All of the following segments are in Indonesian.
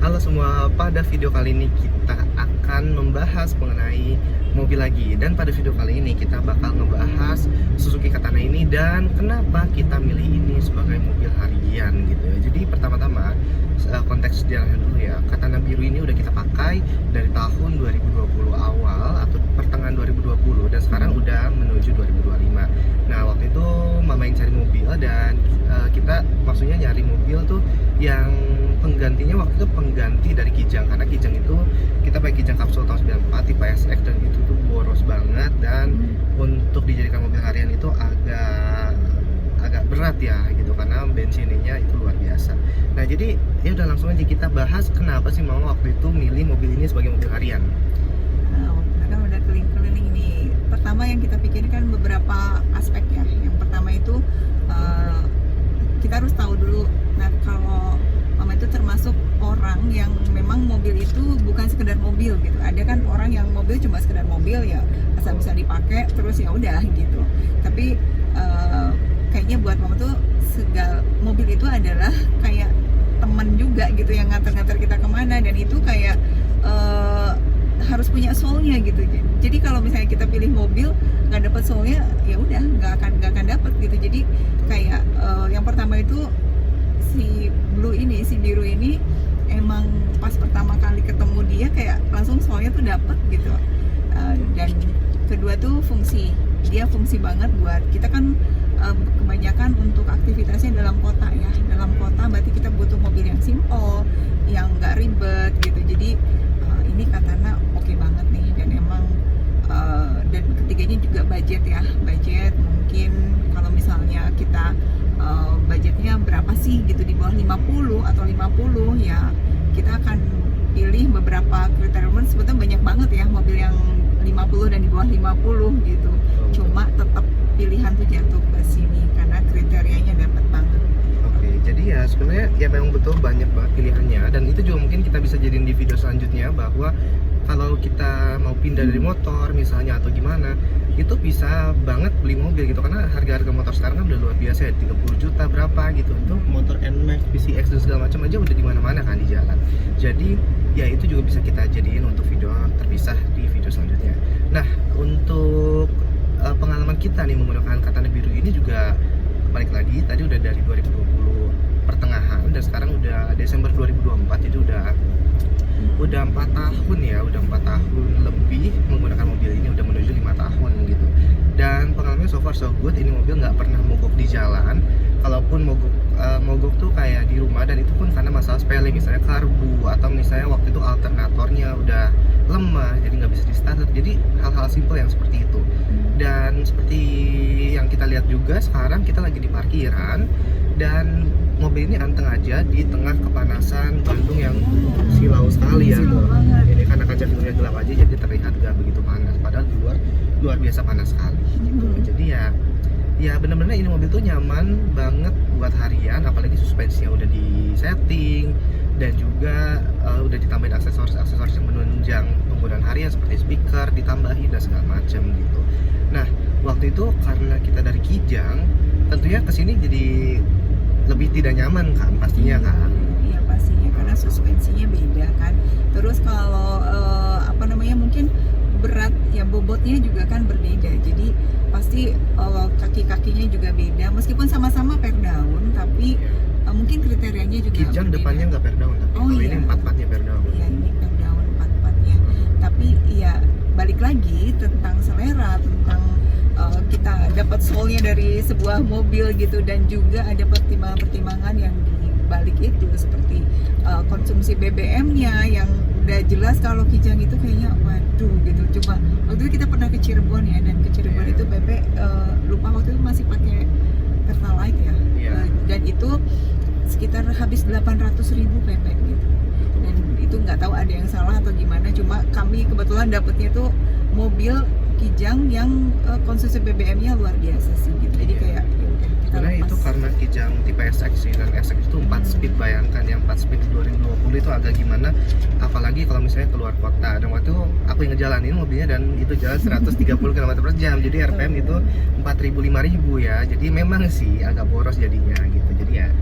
Halo semua, pada video kali ini kita akan membahas mengenai mobil lagi. Dan pada video kali ini kita bakal ngebahas Suzuki Katana ini dan kenapa kita milih ini sebagai mobil harian gitu ya. Jadi pertama-tama konteks sejarahnya dulu ya. Katana biru ini udah kita pakai dari tahun 2020 awal atau pertengahan 2020 dan sekarang udah menuju 2025. Nah waktu itu mama yang cari mobil dan kita maksudnya nyari mobil tuh yang penggantinya waktu itu pengganti dari Kijang, karena Kijang itu kita pakai Kijang kapsul tahun 94 tipe SX dan itu tuh boros banget dan untuk dijadikan mobil harian itu agak berat ya gitu karena bensinnya itu luar biasa. Nah jadi ya udah langsung aja kita bahas kenapa sih mama waktu itu milih mobil ini sebagai mobil harian. Nah, kan udah keliling-keliling nih. Pertama yang kita pikirkan beberapa aspek ya. Yang pertama itu kita harus tahu dulu. Nah kalau mama itu termasuk orang yang memang mobil itu bukan sekedar mobil gitu. Ada kan orang yang mobil cuma sekedar mobil ya, asal bisa dipakai terus ya udah gitu. Tapi kayaknya buat mama tuh segala mobil itu adalah kayak teman juga gitu yang nganter-nganter kita kemana, dan itu kayak harus punya soulnya gitu. Jadi kalau misalnya kita pilih mobil nggak dapat soulnya ya udah nggak akan dapat gitu. Jadi kayak yang pertama itu si biru ini emang pas pertama kali ketemu dia kayak langsung soalnya tuh dapet gitu. Dan kedua tuh fungsi banget buat kita kan, kebanyakan untuk aktivitasnya dalam kota ya. Dalam kota berarti kita butuh mobil yang simple, yang nggak ribet gitu. Jadi ini Katana oke banget nih, dan emang dan ketiganya juga budget ya. Budget mungkin kalau misalnya kita budgetnya berapa sih gitu, di bawah 50 atau 50 ya kita akan pilih beberapa kriteria. Sebetulnya banyak banget ya mobil yang 50 dan di bawah 50 gitu. Cuma tetap pilihan tuh jatuh ke sini karena kriterianya dapat banget. Oke, jadi ya sebenarnya ya memang betul banyak banget pilihannya dan itu juga mungkin kita bisa jadiin di video selanjutnya bahwa kalau kita mau pindah dari motor misalnya atau gimana itu bisa banget beli mobil gitu karena harga-harga motor sekarang kan udah luar biasa ya, 30 juta berapa gitu. Itu motor NMAX, PCX dan segala macam aja udah di mana-mana kan di jalan. Jadi ya itu juga bisa kita jadiin untuk video terpisah di video selanjutnya. Nah, untuk pengalaman kita nih menggunakan Katana biru ini juga balik lagi tadi udah dari 2020 pertengahan dan sekarang udah Desember 2024, jadi udah 4 tahun ya, udah 4 tahun lebih menggunakan mobil ini, udah menuju 5 tahun gitu. Dan pengalamannya so far so good, ini mobil nggak pernah mogok di jalan. Kalaupun mogok tuh kayak di rumah, dan itu pun karena masalah sepele, misalnya karbu atau misalnya waktu itu alternatornya udah lemah jadi nggak bisa di starter. Jadi hal-hal simple yang seperti itu. Dan seperti yang kita lihat juga sekarang kita lagi di parkiran dan mobil ini anteng aja di tengah kepanasan Bandung yang silau sekali ya. Ini karena kaca filmnya gelap aja jadi terlihat gak begitu panas, padahal di luar biasa panas sekali gitu. Jadi ya bener-bener ini mobil tuh nyaman banget buat harian, apalagi suspensinya udah di setting dan juga udah ditambahin aksesoris yang menunjang penggunaan harian seperti speaker ditambahin dan segala macam gitu. Nah waktu itu karena kita dari Kijang tentunya kesini jadi lebih tidak nyaman kan pastinya kan. Iya pastinya karena suspensinya beda kan. Terus kalau mungkin berat ya, bobotnya juga kan berbeda. Jadi pasti kaki-kakinya juga beda meskipun sama-sama per daun, tapi mungkin kriterianya juga Kijang berbeda. Depannya nggak per daun, tapi kalau ini 4-4-nya per daun. Iya ini per daun 4-4-nya. Tapi ya balik lagi tentang selera, tentang kita dapat soulnya dari sebuah mobil gitu, dan juga ada pertimbangan-pertimbangan yang dibalik itu seperti konsumsi BBM-nya yang udah jelas kalau Kijang itu kayaknya waduh gitu. Cuma waktu itu kita pernah ke Cirebon ya, dan ke Cirebon itu BP lupa waktu itu masih pakai Pertalite ya. Dan itu sekitar habis 800.000 PP gitu. Dan itu nggak tahu ada yang salah atau gimana, cuma kami kebetulan dapetnya tuh mobil Kijang yang konsumsi BBM-nya luar biasa sih gitu. Jadi kayak sebenarnya itu karena Kijang tipe SX sih, dan SX itu 4 speed. Bayangkan yang 4 speed 2020 itu agak gimana, apalagi kalau misalnya keluar kota. Dan waktu itu aku yang ngejalanin mobilnya dan itu jalan 130 km/jam, jadi RPM itu 4.000-5.000 ya. Jadi memang sih agak boros jadinya gitu. Jadi ya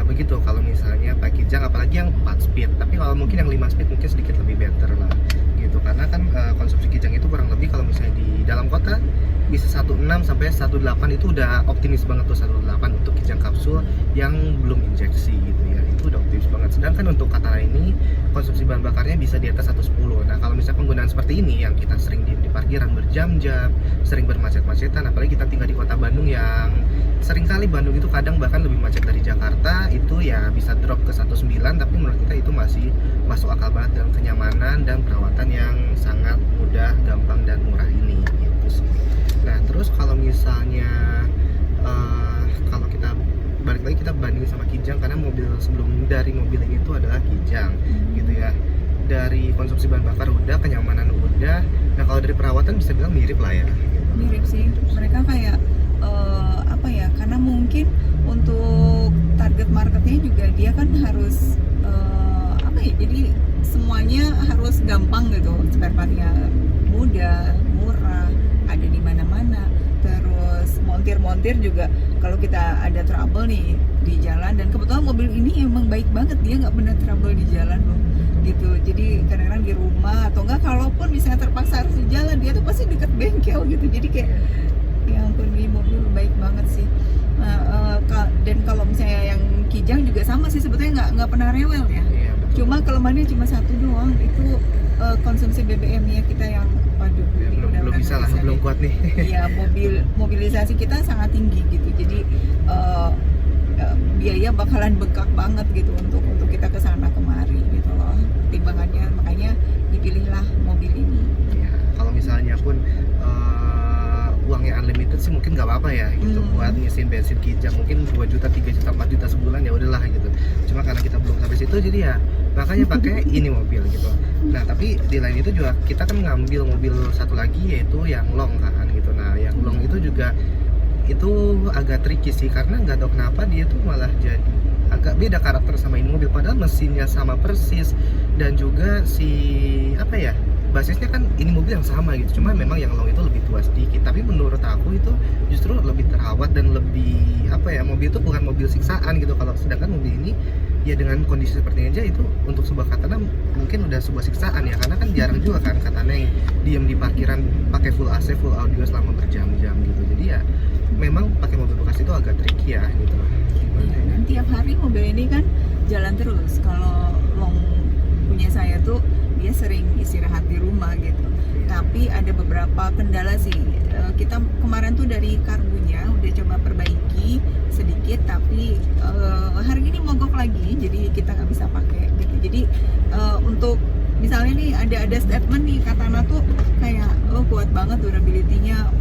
begitu kalau misalnya pakai kijang, apalagi yang 4 speed. Tapi kalau mungkin yang 5 speed mungkin sedikit lebih better lah gitu, karena kan konsumsi kijang itu kurang lebih kalau misalnya di dalam kota bisa 16 sampai 18 itu udah optimis banget tuh. 18 untuk kijang kapsul yang belum injeksi gitu ya, itu udah optimis banget. Sedangkan untuk Katana ini konsumsi bahan bakarnya bisa di atas 110. Nah kalau misalnya penggunaan seperti ini yang kita sering di parkiran berjam-jam, sering bermacet-macetan, apalagi kita tinggal di kota Bandung yang seringkali Bandung itu kadang bahkan lebih macet dari Jakarta, itu ya bisa drop ke 19, tapi menurut kita itu masih masuk akal banget dengan kenyamanan dan perawatan yang sangat mudah, gampang dan murah ini gitu sih. Nah terus kalau misalnya kalau kita balik lagi kita bandingin sama kijang, karena mobil sebelum dari mobil ini itu adalah kijang gitu ya. Dari konsumsi bahan bakar udah, kenyamanan udah. Nah kalau dari perawatan bisa bilang mirip lah ya gitu. Mirip sih, mereka kayak apa ya, karena mungkin untuk target marketnya juga dia kan harus apa ya, jadi semuanya harus gampang gitu, spare partnya mudah, murah, ada di mana-mana. Terus montir juga kalau kita ada trouble nih di jalan, dan kebetulan mobil ini emang baik banget, dia nggak pernah trouble di jalan loh gitu. Jadi kadang-kadang di rumah atau enggak, kalaupun misalnya terpaksa harus di jalan, dia tuh pasti deket bengkel gitu. Jadi kayak ya ampun, ini mobil baik banget sih. Nah, dan kalau misalnya yang kijang juga sama sih sebetulnya, nggak pernah rewel ya. Iya, betul. Cuma kelemahannya cuma satu doang, itu konsumsi BBM-nya kita yang waduh, Ya, belum bisa lah, belum kuat nih. Iya, mobilisasi kita sangat tinggi gitu. Jadi biaya bakalan bengkak banget gitu untuk kita kesana kemari gitu loh. Timbangannya, makanya dipilihlah mobil ini. Ya, kalau misalnya pun uangnya unlimited sih mungkin nggak apa-apa ya gitu, buat ngisiin bensin kijang mungkin 2 juta, 3 juta, 4 juta sebulan ya udahlah gitu. Cuma karena kita belum sampai situ, jadi ya makanya pakai ini mobil gitu. Nah tapi di lain itu juga kita kan ngambil mobil satu lagi yaitu yang long kan gitu. Nah yang long itu juga itu agak tricky sih, karena nggak tahu kenapa dia tuh malah jadi agak beda karakter sama ini mobil, padahal mesinnya sama persis dan juga si apa ya, basisnya kan ini mobil yang sama gitu. Cuma memang yang long itu lebih tua sedikit, tapi menurut aku itu justru lebih terawat dan lebih apa ya, mobil itu bukan mobil siksaan gitu. Kalau sedangkan mobil ini ya dengan kondisi seperti ini aja itu untuk sebuah Katana mungkin udah sebuah siksaan ya, karena kan jarang juga kan Katana yang diem di parkiran pakai full AC, full audio selama berjam-jam gitu. Jadi ya memang pakai mobil bekas itu agak tricky ya gitu. Iya, dan tiap hari mobil ini kan jalan terus. Kalau long punya saya tuh dia sering istirahat di rumah gitu. Tapi ada beberapa kendala sih. Kita kemarin tuh dari karbunya udah coba perbaiki sedikit, tapi hari ini mogok lagi, jadi kita nggak bisa pakai gitu. Jadi untuk misalnya nih ada statement nih, Katana tuh kayak kuat banget durability-nya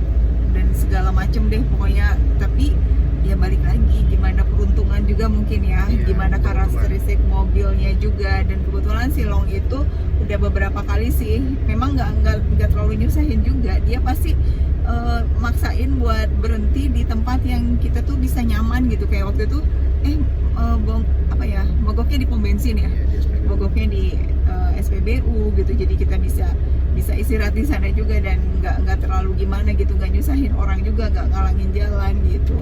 dan segala macem deh pokoknya. Tapi ya balik lagi gimana peruntungan juga mungkin ya, gimana karakteristik mobilnya juga. Dan kebetulan si long itu udah beberapa kali sih memang nggak terlalu nyusahin juga, dia pasti maksain buat berhenti di tempat yang kita tuh bisa nyaman gitu. Kayak waktu itu mogoknya di pom bensin ya, mogoknya di SPBU gitu, jadi kita bisa istirahat di sana juga dan nggak terlalu gimana gitu, nggak nyusahin orang juga, nggak ngalangin jalan gitu.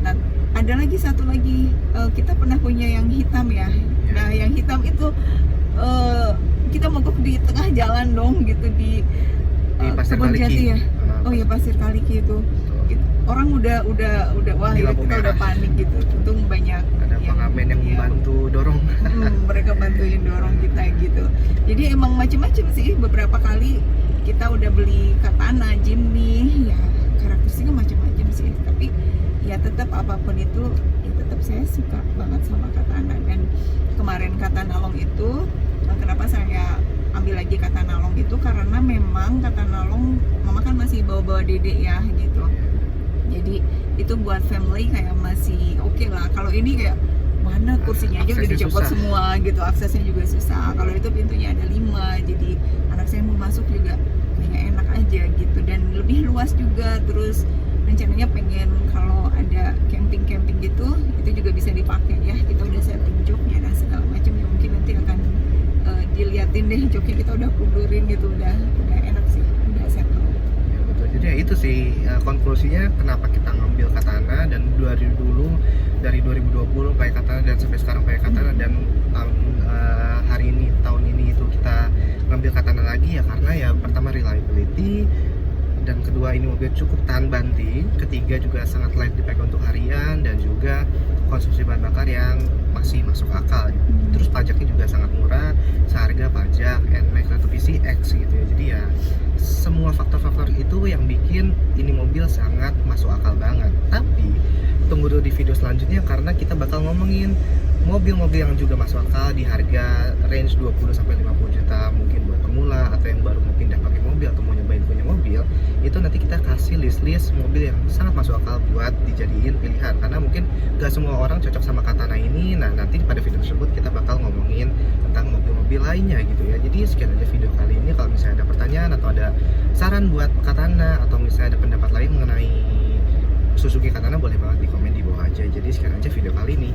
Nah ada lagi satu lagi, kita pernah punya yang hitam ya. Nah yang hitam itu kita mogok di tengah jalan dong gitu, di Pasir Kebon Kaliki Jati ya. Oh ya, Pasir Kaliki itu gitu. Orang udah wah ya, kita udah panik gitu. Untung banyak ada pengamen yang membantu dorong. Mereka bantuin dorong kita gitu. Jadi emang macem-macem sih. Beberapa kali kita udah beli Katana, Jimny, ya karakteristiknya macem-macem sih. Tapi ya tetap apapun itu, ya tetap saya suka banget sama Katana. Dan kemarin Katana long itu, kenapa saya ambil lagi Katana long itu, karena memang Katana long mama kan masih bawa-bawa dedek ya gitu. Jadi itu buat family kayak masih oke lah. Kalau ini kayak mana kursinya aja udah dicopot semua gitu, aksesnya juga susah. Kalau itu pintunya ada 5, jadi anak saya mau masuk juga kayaknya enak aja gitu, dan lebih luas juga. Terus rencananya pengen kalau ada camping gitu, itu juga bisa dipakai ya. Kita udah setting joknya dan segala macam ya, mungkin nanti akan diliatin deh joknya, kita udah kundurin gitu, udah enak sih, udah settle. Ya, betul. Jadi ya itu sih konklusinya kenapa kita ngambil mobil Katana, dan dari dulu, dari 2020 pakai Katana dan sampai sekarang pakai Katana, dan tahun ini itu kita ngambil Katana lagi ya karena ya pertama reliability, dan kedua ini mobil cukup tahan banting, ketiga juga sangat light dipakai untuk harian, dan juga konsumsi bahan bakar yang masih masuk akal. Terus pajaknya juga sangat murah, seharga pajak NMAX atau PCX gitu ya. Jadi ya semua faktor-faktor itu yang bikin ini mobil sangat masuk akal banget. Tapi tunggu dulu di video selanjutnya karena kita bakal ngomongin mobil-mobil yang juga masuk akal di harga range 20-50 juta, mungkin buat pemula atau yang baru mau pindah pakai mobil atau mau nyobain punya mobil. Itu nanti kita kasih list-list mobil yang sangat masuk akal buat dijadiin pilihan, karena mungkin gak semua orang cocok sama Katana ini. Nah, nanti pada video tersebut kita bakal ngomongin tentang mobil-mobil lainnya gitu ya. Jadi sekian aja video kali ini. Kalau misalnya ada pertanyaan atau ada saran buat Katana, atau misalnya ada pendapat lain mengenai Suzuki Katana, boleh banget di komen di bawah aja. Jadi sekian aja video kali ini.